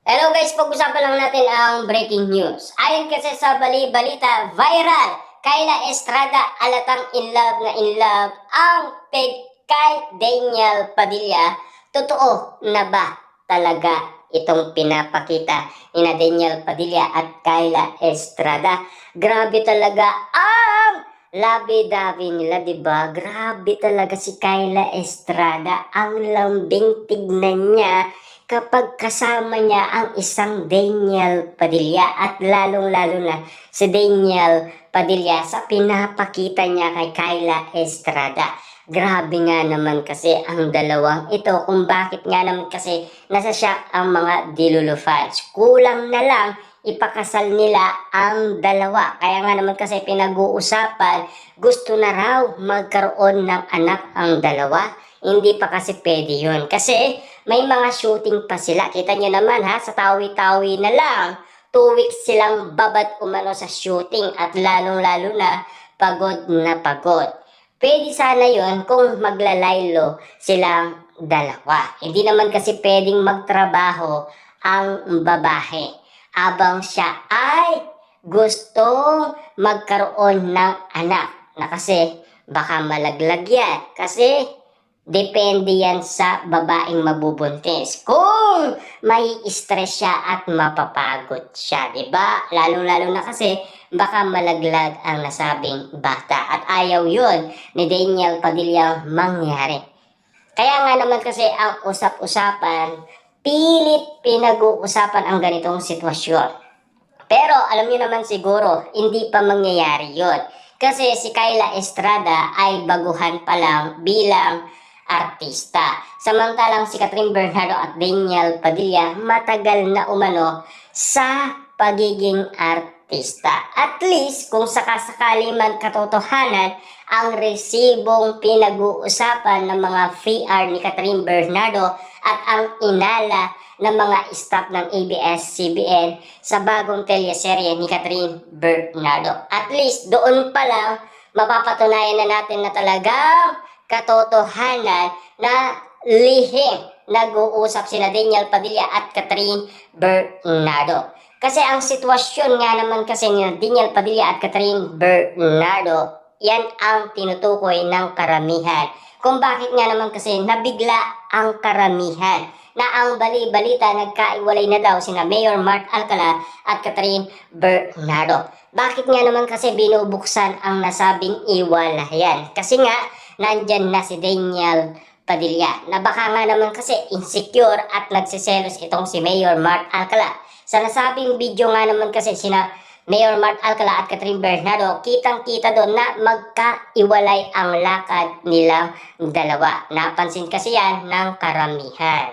Hello guys, pag-usapan lang natin ang breaking news. Ayon kasi sa balita viral, Kyla Estrada alatang in love ang peg kay Daniel Padilla. Totoo na ba talaga itong pinapakita ni Daniel Padilla at Kyla Estrada? Grabe talaga ang labi-dabi nila, diba? Grabe talaga si Kyla Estrada. Ang lambing tignan niya kapag kasama niya ang isang Daniel Padilla at lalong-lalo na si Daniel Padilla sa pinapakita niya kay Kyla Estrada. Grabe nga naman kasi ang dalawang ito kung bakit nga naman kasi nasa shock ang mga Dilulu fans. Kulang na lang ipakasal nila ang dalawa. Kaya nga naman kasi pinag-uusapan, gusto na raw magkaroon ng anak ang dalawa. Hindi pa kasi pwede yun. Kasi may mga shooting pa sila. Kita nyo naman ha, sa tawi-tawi na lang. 2 weeks silang babad umano sa shooting at lalong-lalo na pagod na pagod. Pwede sana yun kung maglalaylo silang dalawa. Hindi naman kasi pwedeng magtrabaho ang babae abang siya ay gustong magkaroon ng anak na kasi baka malaglag yan. Kasi depende yan sa babaeng mabubuntis. Kung may stress siya at mapapagod siya, diba? Lalong-lalo na kasi baka malaglag ang nasabing bata. At ayaw yun ni Daniel Padilla mangyari. Kaya nga naman kasi ang usap-usapan, pilit pinag-uusapan ang ganitong sitwasyon. Pero alam niyo naman siguro, hindi pa mangyayari yun. Kasi si Kyla Estrada ay baguhan pa lang bilang artista. Samantalang si Catherine Bernardo at Daniel Padilla matagal na umano sa pagiging artista. At least kung sakasakali man katotohanan ang resibong pinag-uusapan ng mga PR ni Catherine Bernardo at ang inala ng mga staff ng ABS-CBN sa bagong teleserye ni Catherine Bernardo. At least doon pa lang mapapatunayan na natin na talagang katotohanan na lihim nag-uusap sina Daniel Padilla at Catherine Bernardo. Kasi ang sitwasyon nga naman kasi ni Daniel Padilla at Catherine Bernardo, yan ang tinutukoy ng karamihan. Kung bakit nga naman kasi nabigla ang karamihan na ang bali-balita nagkaiwalay na daw sina Mayor Mark Alcala at Catherine Bernardo. Bakit nga naman kasi binubuksan ang nasabing iwalayan? Kasi nga nandyan na si Daniel Padilla na baka nga naman kasi insecure at nagsiselos itong si Mayor Mark Alcala. Sa nasabing video nga naman kasi sina Mayor Mark Alcala at Catherine Bernardo, kitang-kita doon na magkaiwalay ang lakad nilang dalawa. Napansin kasi yan ng karamihan.